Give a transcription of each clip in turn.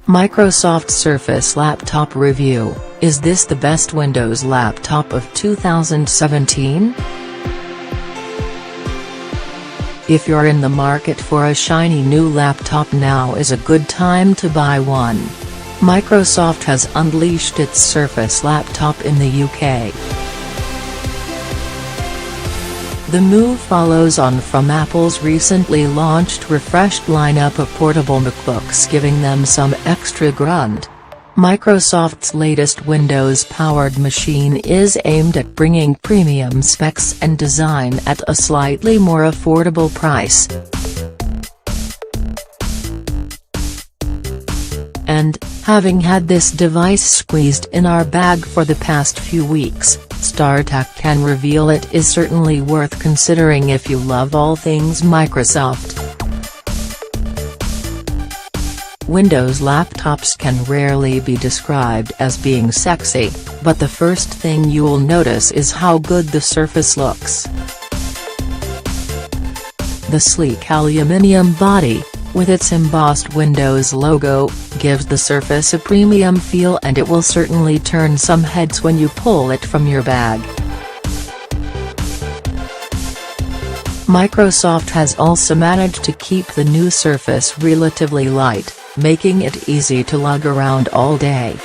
Microsoft Surface Laptop Review: is this the best Windows laptop of 2017? If you're in the market for a shiny new laptop, now is a good time to buy one. Microsoft has unleashed its Surface laptop in the UK. The move follows on from Apple's recently launched refreshed lineup of portable MacBooks, giving them some extra grunt. Microsoft's latest Windows-powered machine is aimed at bringing premium specs and design at a slightly more affordable price. And, having had this device squeezed in our bag for the past few weeks, StarTech can reveal it is certainly worth considering if you love all things Microsoft. Windows laptops can rarely be described as being sexy, but the first thing you'll notice is how good the Surface looks. The sleek aluminium body, with its embossed Windows logo, gives the Surface a premium feel, and it will certainly turn some heads when you pull it from your bag. Microsoft has also managed to keep the new Surface relatively light, making it easy to lug around all day.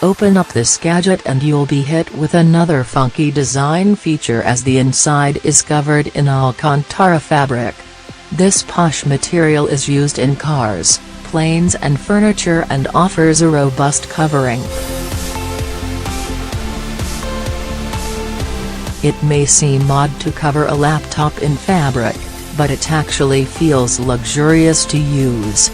Open up this gadget and you'll be hit with another funky design feature, as the inside is covered in Alcantara fabric. This posh material is used in cars, planes and furniture, and offers a robust covering. It may seem odd to cover a laptop in fabric, but it actually feels luxurious to use.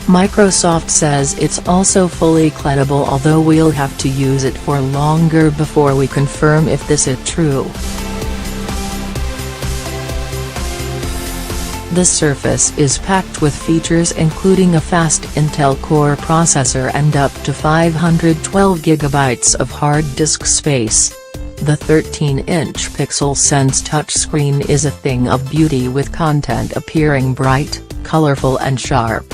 Microsoft says it's also fully cleanable, although we'll have to use it for longer before we confirm if this is true. The Surface is packed with features including a fast Intel Core processor and up to 512 GB of hard disk space. The 13-inch PixelSense touchscreen is a thing of beauty, with content appearing bright, colorful and sharp.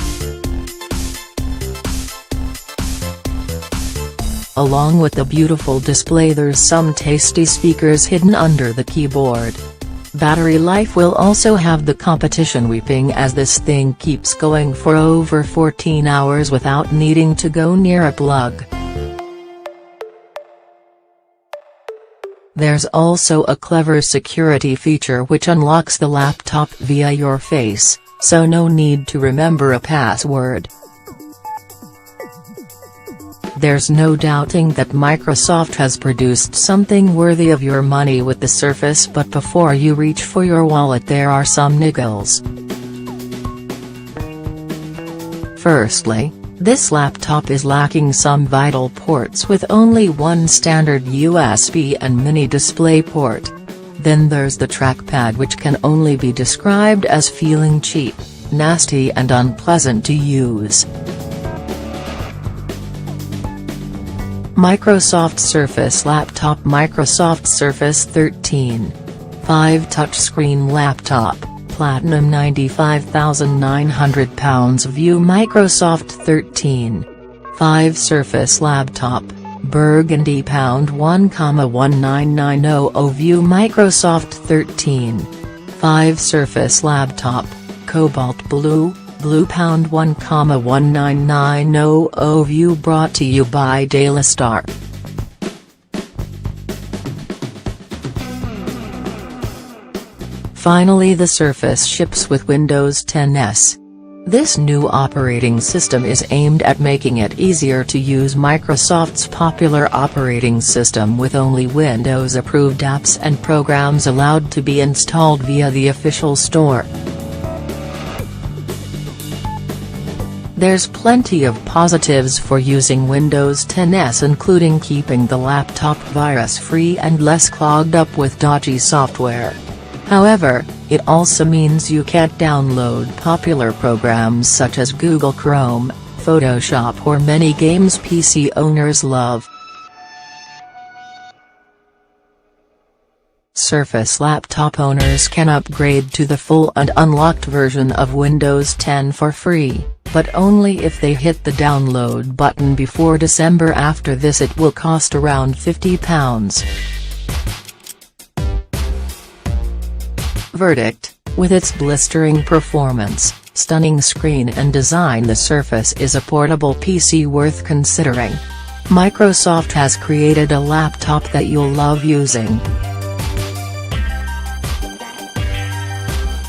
Along with the beautiful display, there's some tasty speakers hidden under the keyboard. Battery life will also have the competition weeping, as this thing keeps going for over 14 hours without needing to go near a plug. There's also a clever security feature which unlocks the laptop via your face, so no need to remember a password. There's no doubting that Microsoft has produced something worthy of your money with the Surface, but before you reach for your wallet there are some niggles. Firstly, this laptop is lacking some vital ports, with only one standard USB and mini display port. Then there's the trackpad, which can only be described as feeling cheap, nasty and unpleasant to use. Microsoft Surface Laptop. Microsoft Surface 13. 5 touchscreen laptop, Platinum £95,900 View. Microsoft 13. 5 Surface Laptop, Burgundy £1,19900 View. Microsoft 13. 5 Surface Laptop, Cobalt Blue, Blue £1,1990 View. Brought to you by Dailystar. Finally, the Surface ships with Windows 10s. This new operating system is aimed at making it easier to use Microsoft's popular operating system, with only Windows-approved apps and programs allowed to be installed via the official store. There's plenty of positives for using Windows 10s, including keeping the laptop virus-free and less clogged up with dodgy software. However, it also means you can't download popular programs such as Google Chrome, Photoshop or many games PC owners love. Surface laptop owners can upgrade to the full and unlocked version of Windows 10 for free. but only if they hit the download button before December. After this it will cost around £50. Verdict: with its blistering performance, stunning screen and design, the Surface is a portable PC worth considering. Microsoft has created a laptop that you'll love using.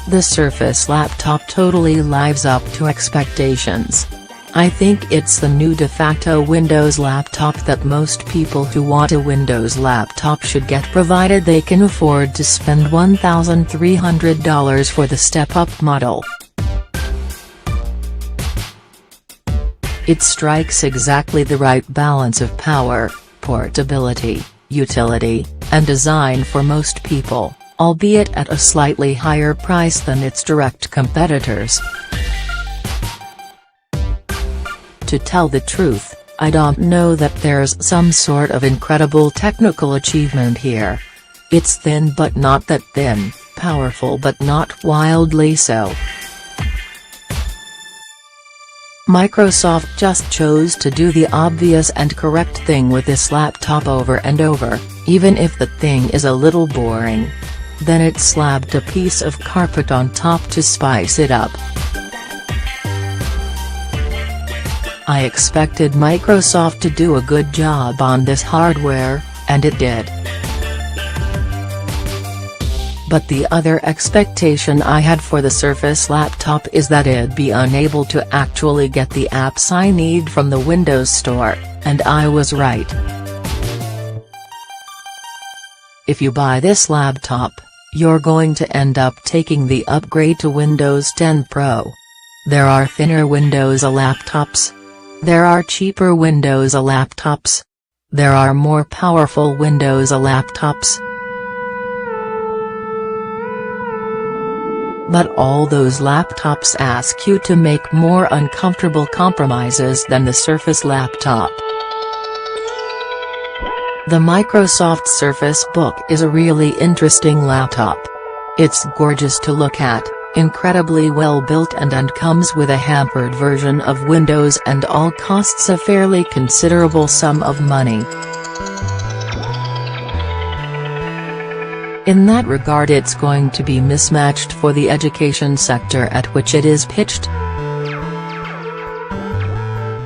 The Surface laptop totally lives up to expectations. I think it's the new de facto Windows laptop that most people who want a Windows laptop should get, provided they can afford to spend $1,300 for the step-up model. It strikes exactly the right balance of power, portability, utility, and design for most people, albeit at a slightly higher price than its direct competitors. To tell the truth, I don't know that there's some sort of incredible technical achievement here. It's thin but not that thin, powerful but not wildly so. Microsoft just chose to do the obvious and correct thing with this laptop over and over, even if the thing is a little boring. Then it slapped a piece of carpet on top to spice it up. I expected Microsoft to do a good job on this hardware, and it did. But the other expectation I had for the Surface laptop is that it'd be unable to actually get the apps I need from the Windows Store, and I was right. If you buy this laptop, you're going to end up taking the upgrade to Windows 10 Pro. There are thinner Windows laptops. There are cheaper Windows laptops. There are more powerful Windows laptops. But all those laptops ask you to make more uncomfortable compromises than the Surface laptop. The Microsoft Surface Book is a really interesting laptop. It's gorgeous to look at, incredibly well built, and comes with a hampered version of Windows, and all costs a fairly considerable sum of money. In that regard, it's going to be mismatched for the education sector at which it is pitched.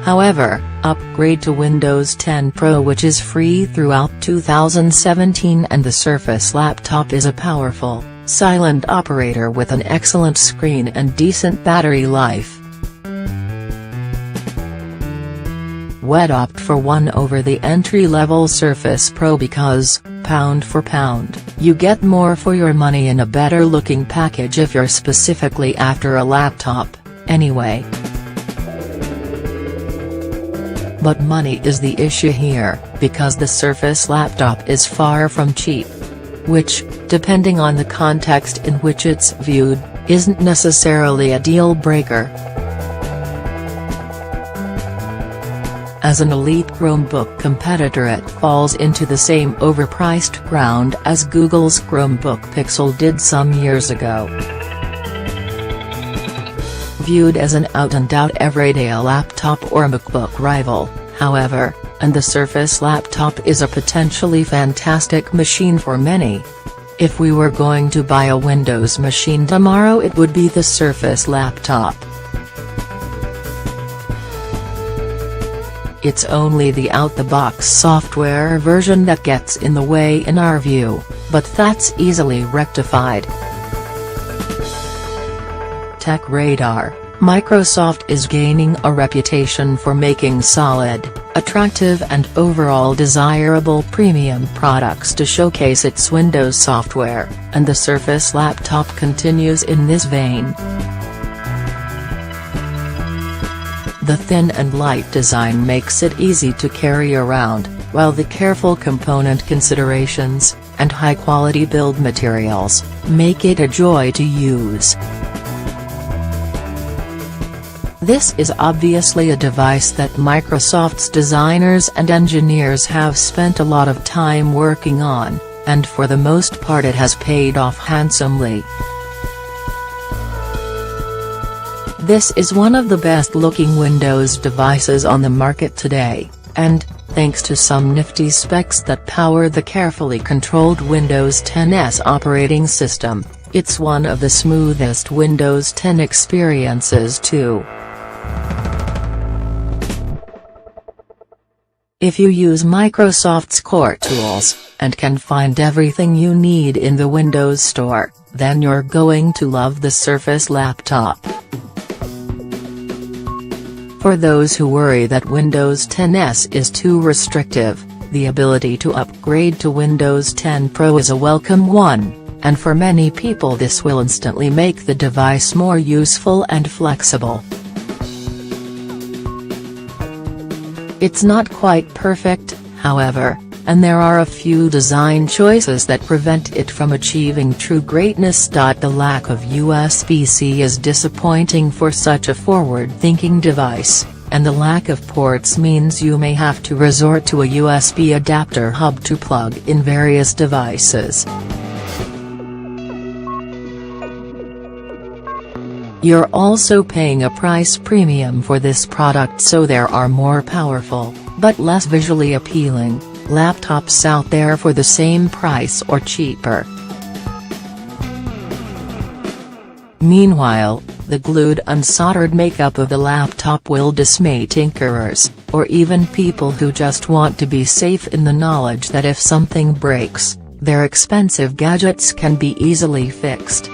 However, upgrade to Windows 10 Pro, which is free throughout 2017, and the Surface laptop is a powerful, silent operator with an excellent screen and decent battery life. Would opt for one over the entry-level Surface Pro because, pound for pound, you get more for your money in a better-looking package if you're specifically after a laptop, anyway. But money is the issue here, because the Surface laptop is far from cheap. Which, depending on the context in which it's viewed, isn't necessarily a deal-breaker. As an elite Chromebook competitor, it falls into the same overpriced ground as Google's Chromebook Pixel did some years ago. Viewed as an out-and-out everyday laptop or MacBook rival, however, and the Surface laptop is a potentially fantastic machine for many. If we were going to buy a Windows machine tomorrow, it would be the Surface laptop. It's only the out-the-box software version that gets in the way in our view, but that's easily rectified. TechRadar: Microsoft is gaining a reputation for making solid, attractive and overall desirable premium products to showcase its Windows software, and the Surface laptop continues in this vein. The thin and light design makes it easy to carry around, while the careful component considerations, and high-quality build materials, make it a joy to use. This is obviously a device that Microsoft's designers and engineers have spent a lot of time working on, and for the most part it has paid off handsomely. This is one of the best looking Windows devices on the market today, and, thanks to some nifty specs that power the carefully controlled Windows 10's operating system, it's one of the smoothest Windows 10 experiences too. If you use Microsoft's core tools, and can find everything you need in the Windows Store, then you're going to love the Surface Laptop. For those who worry that Windows 10's is too restrictive, the ability to upgrade to Windows 10 Pro is a welcome one, and for many people this will instantly make the device more useful and flexible. It's not quite perfect, however, and there are a few design choices that prevent it from achieving true greatness. The lack of USB-C is disappointing for such a forward-thinking device, and the lack of ports means you may have to resort to a USB adapter hub to plug in various devices. You're also paying a price premium for this product, so there are more powerful, but less visually appealing, laptops out there for the same price or cheaper. Meanwhile, the glued unsoldered makeup of the laptop will dismay tinkerers, or even people who just want to be safe in the knowledge that if something breaks, their expensive gadgets can be easily fixed.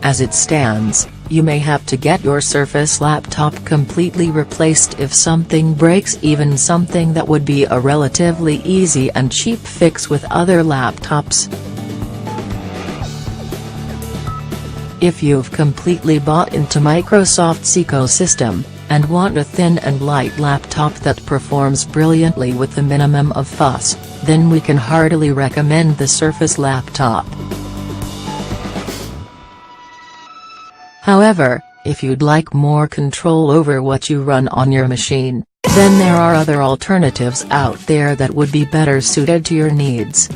As it stands, you may have to get your Surface Laptop completely replaced if something breaks, even something that would be a relatively easy and cheap fix with other laptops. If you've completely bought into Microsoft's ecosystem, and want a thin and light laptop that performs brilliantly with the minimum of fuss, then we can heartily recommend the Surface Laptop. However, if you'd like more control over what you run on your machine, then there are other alternatives out there that would be better suited to your needs.